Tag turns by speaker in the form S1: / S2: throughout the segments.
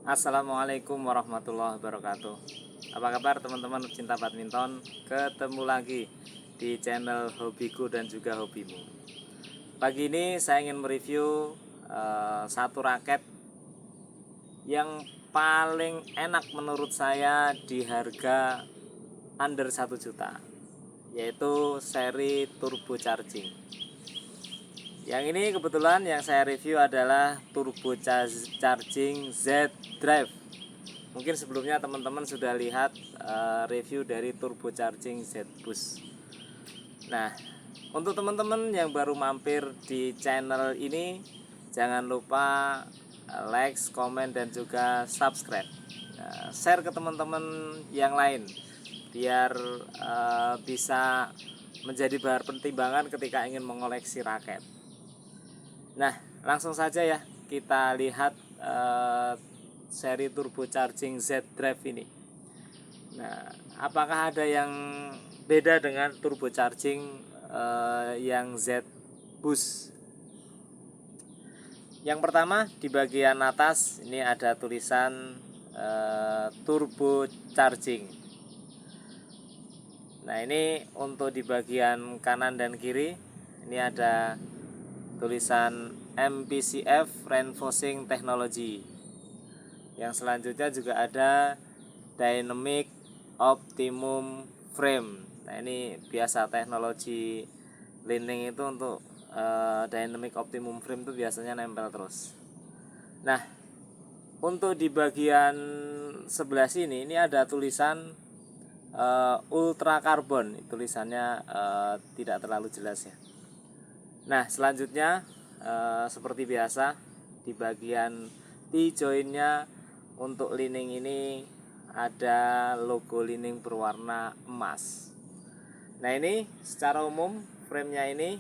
S1: Assalamualaikum warahmatullahi wabarakatuh. Apa kabar teman-teman pecinta badminton? Ketemu lagi di channel Hobiku dan juga Hobimu. Pagi ini saya ingin mereview satu raket yang paling enak menurut saya di harga under 1 juta, yaitu seri turbo charging. Yang ini kebetulan yang saya review adalah turbo charging Z Drive. Mungkin sebelumnya teman-teman sudah lihat review dari turbo charging Z Boost. Nah, untuk teman-teman yang baru mampir di channel ini, jangan lupa like, komen, dan juga subscribe. Share ke teman-teman yang lain biar bisa menjadi bahan pertimbangan ketika ingin mengoleksi raket. Nah, langsung saja ya kita lihat seri turbo charging Z Drive ini. Nah, apakah ada yang beda dengan turbo charging yang Z Boost? Yang pertama, di bagian atas ini ada tulisan turbo charging. Nah, ini untuk di bagian kanan dan kiri ini ada tulisan MPCF Reinforcing Technology. Yang selanjutnya juga ada Dynamic Optimum Frame. Nah, ini biasa teknologi lining itu untuk Dynamic Optimum Frame itu biasanya nempel terus. Nah, untuk di bagian sebelah sini ini ada tulisan Ultra Carbon. Tulisannya tidak terlalu jelas ya. Nah, selanjutnya seperti biasa di bagian T-jointnya untuk lining ini ada logo lining berwarna emas. Nah, ini secara umum framenya ini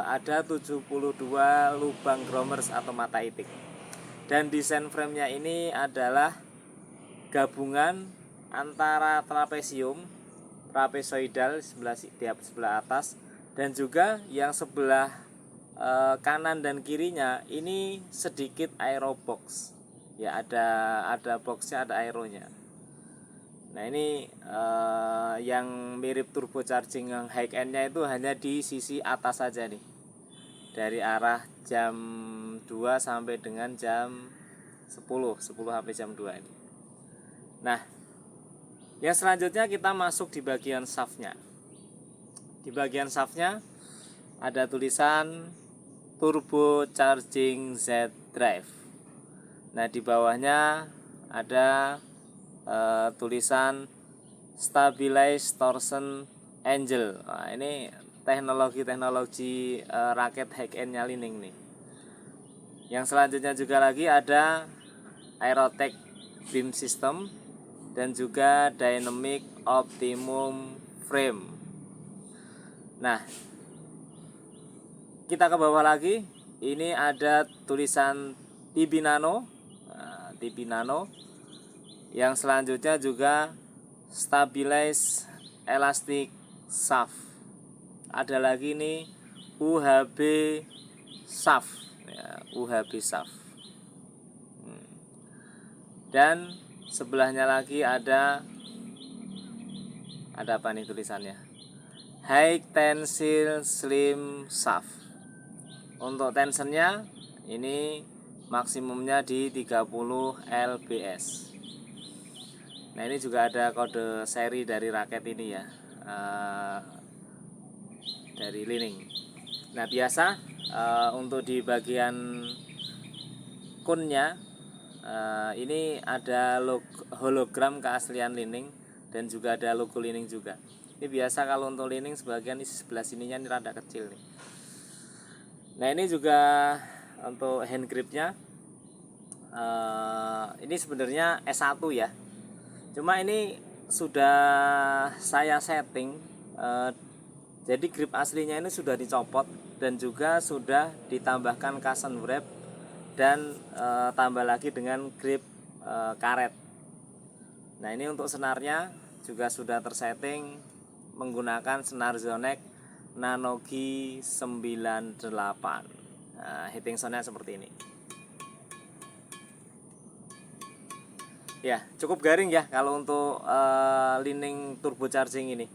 S1: ada 72 lubang grommers atau mata itik. Dan desain framenya ini adalah gabungan antara trapezoidal sebelah atas, dan juga yang sebelah kanan dan kirinya ini sedikit aerobox. Ya, ada boxnya, ada aeronya. Nah, ini yang mirip turbo charging yang high end-nya itu hanya di sisi atas saja nih. Dari arah jam 2 sampai dengan jam 10 sampai jam 2 ini. Nah, yang selanjutnya kita masuk di bagian shaftnya. Di bagian shaftnya ada tulisan turbo charging Z Drive. Nah, di bawahnya ada tulisan stabilize torsion angel. Nah, ini teknologi raket high end-nya lining nih. Yang selanjutnya juga lagi ada Aerotech beam system dan juga dynamic optimum frame. Nah, kita ke bawah lagi, ini ada tulisan TB Nano. TB Nano. Yang selanjutnya juga stabilize elastic shaft. Ada lagi nih UHB shaft ya, UHB shaft. Dan sebelahnya lagi ada apa nih tulisannya? High tensile slim shaft. Untuk tensionnya ini maksimumnya di 30 lbs. Nah, ini juga ada kode seri dari raket ini ya, dari lining. Nah, biasa untuk di bagian kunnya ini ada hologram keaslian lining dan juga ada logo lining juga. Ini biasa kalau untuk lining sebagian di sebelah sininya ini rada kecil nih. Nah, ini juga untuk hand gripnya ini sebenarnya S1 ya. Cuma ini sudah saya setting, jadi grip aslinya ini sudah dicopot dan juga sudah ditambahkan cushion wrap dan tambah lagi dengan grip karet. Nah, ini untuk senarnya juga sudah tersetting menggunakan senar Zonex Nanogi 98. Nah, hitting soundnya seperti ini. Ya, cukup garing ya kalau untuk lining turbocharging ini.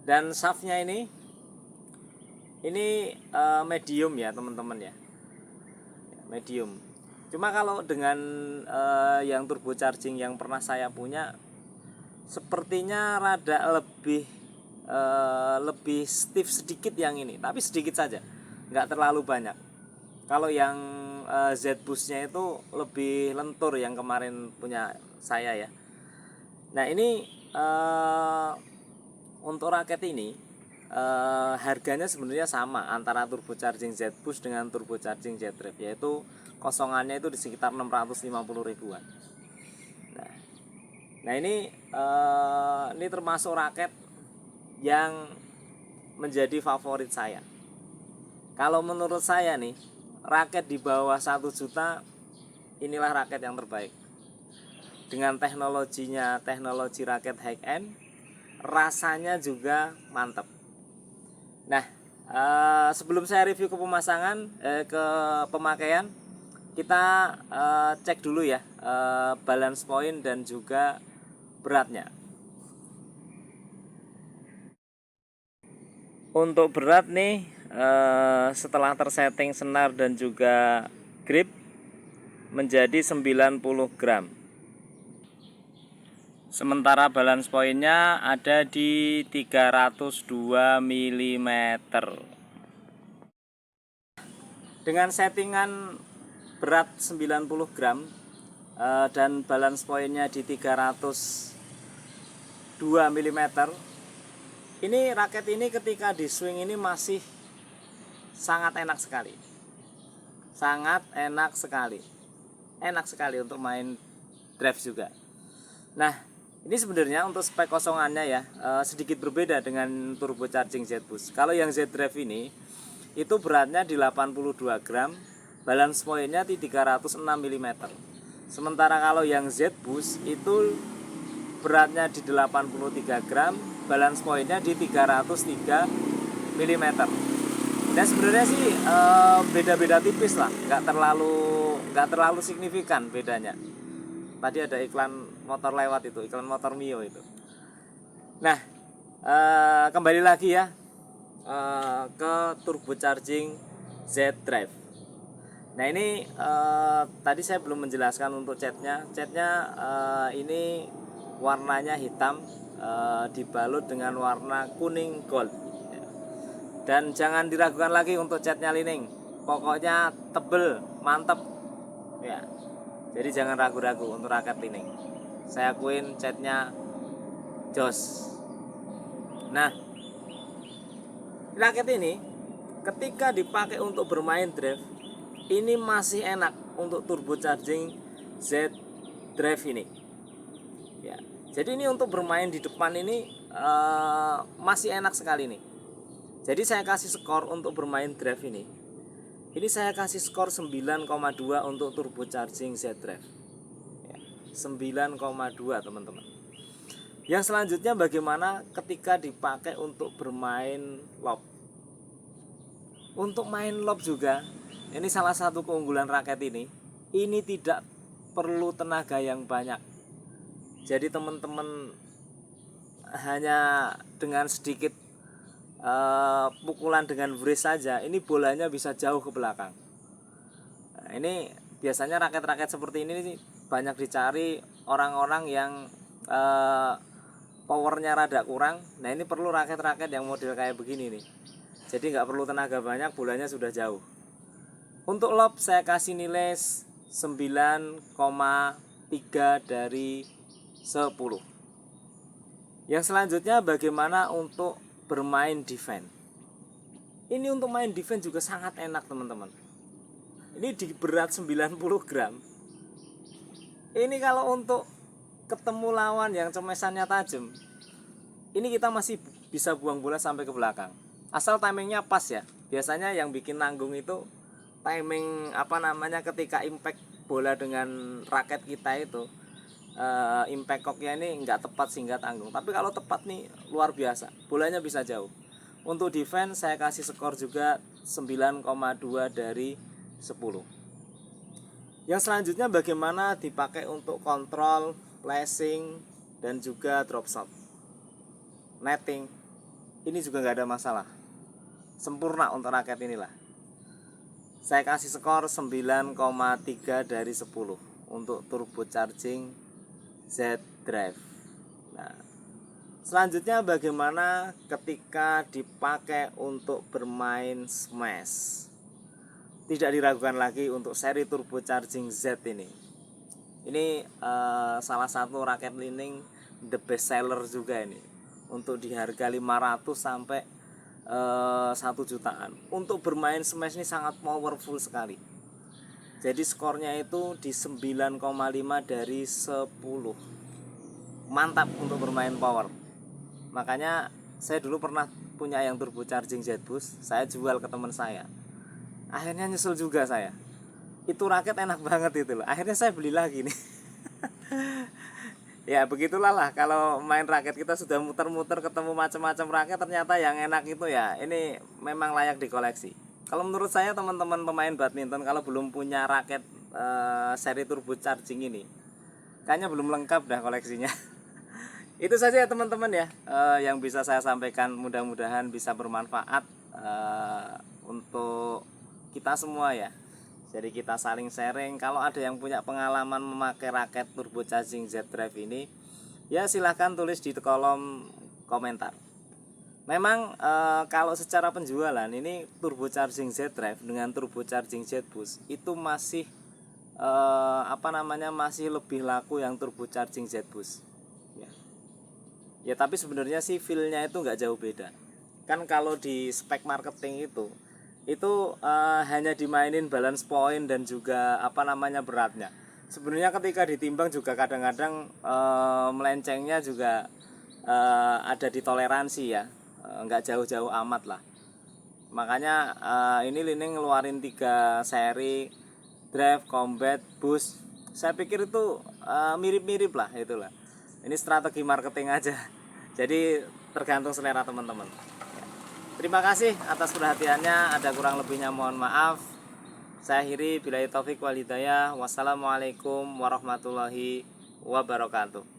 S1: Dan shaftnya ini medium ya teman-teman ya, medium. Cuma kalau dengan yang turbocharging yang pernah saya punya, sepertinya rada lebih stiff sedikit yang ini, tapi sedikit saja, nggak terlalu banyak. Kalau yang Z-Boost-nya itu lebih lentur yang kemarin punya saya ya. Nah ini untuk raket ini harganya sebenarnya sama antara turbocharging Z-Boost dengan turbocharging Z-Drive, yaitu kosongannya itu di sekitar 650 ribuan. Nah ini termasuk raket yang menjadi favorit saya. Kalau menurut saya nih, raket di bawah 1 juta inilah raket yang terbaik. Dengan teknologinya, teknologi raket high end, rasanya juga mantap. Nah, sebelum saya review ke ke pemakaian, kita cek dulu ya balance point dan juga beratnya. Untuk berat nih, setelah tersetting senar dan juga grip menjadi 90 gram. Sementara balance pointnya ada di 302 mm. Dengan settingan berat 90 gram dan balance pointnya di 302 mm, ini raket ini ketika di swing ini masih sangat enak sekali. Sangat enak sekali. Enak sekali untuk main drive juga. Nah, ini sebenarnya untuk spek kosongannya ya sedikit berbeda dengan turbocharging Z-Boost. Kalau yang Z-Drive ini itu beratnya di 82 gram, balance pointnya di 306 mm. Sementara kalau yang Z-Boost itu beratnya di 83 gram, balance pointnya di 303 mm. Dan sebenarnya sih beda-beda tipis lah, nggak terlalu signifikan bedanya. Tadi ada iklan motor lewat itu, iklan motor Mio itu. Nah, kembali lagi ya ke turbocharging Z-Drive. Nah ini tadi saya belum menjelaskan untuk catnya. Catnya ini warnanya hitam dibalut dengan warna kuning gold. Dan jangan diragukan lagi untuk catnya lining. Pokoknya tebel, mantep ya. Jadi jangan ragu-ragu untuk raket lining. Saya akuin catnya jos. Nah, raket ini ketika dipakai untuk bermain drive, ini masih enak untuk turbocharging Z Drive ini. Ya, jadi ini untuk bermain di depan ini masih enak sekali nih. Jadi saya kasih skor untuk bermain drive ini. Ini saya kasih skor 9,2 untuk turbocharging Z Drive. Ya, 9,2 teman-teman. Yang selanjutnya bagaimana ketika dipakai untuk bermain lob. Untuk main lob juga, ini salah satu keunggulan raket ini. Ini tidak perlu tenaga yang banyak. Jadi teman-teman hanya dengan sedikit pukulan dengan brace saja, ini bolanya bisa jauh ke belakang. Nah, ini biasanya raket-raket seperti ini banyak dicari orang-orang yang powernya rada kurang. Nah ini perlu raket-raket yang model kayak begini nih. Jadi nggak perlu tenaga banyak, bolanya sudah jauh. Untuk lob saya kasih nilai 9,3 dari 10. Yang selanjutnya bagaimana untuk bermain defense. Ini untuk main defense juga sangat enak teman-teman. Ini di berat 90 gram. Ini kalau untuk ketemu lawan yang cemesannya tajam, ini kita masih bisa buang bola sampai ke belakang. Asal timingnya pas ya. Biasanya yang bikin nanggung itu timing ketika impact bola dengan raket kita itu impact cocknya ini nggak tepat sehingga tanggung. Tapi kalau tepat nih luar biasa, bolanya bisa jauh. Untuk defense saya kasih skor juga 9,2 dari 10. Yang selanjutnya bagaimana dipakai untuk kontrol, flashing, dan juga drop shot, netting. Ini juga nggak ada masalah, sempurna untuk raket inilah. Saya kasih skor 9,3 dari 10 untuk turbocharging Z Drive. Nah, selanjutnya bagaimana ketika dipakai untuk bermain smash. Tidak diragukan lagi untuk seri turbocharging Z ini. Ini salah satu raket lining the best seller juga ini. Untuk di harga 500 sampai 1 jutaan. Untuk bermain smash ini sangat powerful sekali. Jadi skornya itu di 9,5 dari 10. Mantap untuk bermain power. Makanya saya dulu pernah punya yang turbocharging Z-Boost, saya jual ke teman saya. Akhirnya nyesel juga saya. Itu raket enak banget itu loh. Akhirnya saya beli lagi nih. Ya begitulah lah, kalau main raket kita sudah muter-muter ketemu macam-macam raket, ternyata yang enak itu ya ini memang layak dikoleksi. Kalau menurut saya teman-teman pemain badminton kalau belum punya raket seri turbocharging ini, kayaknya belum lengkap dah koleksinya. Itu saja ya teman-teman ya, yang bisa saya sampaikan, mudah-mudahan bisa bermanfaat untuk kita semua ya. Jadi kita saling sharing. Kalau ada yang punya pengalaman memakai raket turbocharging Z Drive ini, ya silahkan tulis di kolom komentar. Memang kalau secara penjualan ini turbocharging Z Drive dengan turbocharging Z Boost itu masih masih lebih laku yang turbocharging Z Boost. Ya tapi sebenarnya sih feel-nya itu nggak jauh beda. Kan kalau di spek marketing itu hanya dimainin balance point dan juga beratnya. Sebenarnya ketika ditimbang juga kadang-kadang melencengnya juga ada di toleransi ya, nggak jauh-jauh amat lah. Makanya ini Lining ngeluarin 3 seri drive, combat, boost. Saya pikir itu mirip-mirip lah itulah. Ini strategi marketing aja. Jadi tergantung selera teman-teman. Terima kasih atas perhatiannya. Ada kurang lebihnya mohon maaf. Saya akhiri billahi taufik wal hidayah. Wassalamualaikum warahmatullahi wabarakatuh.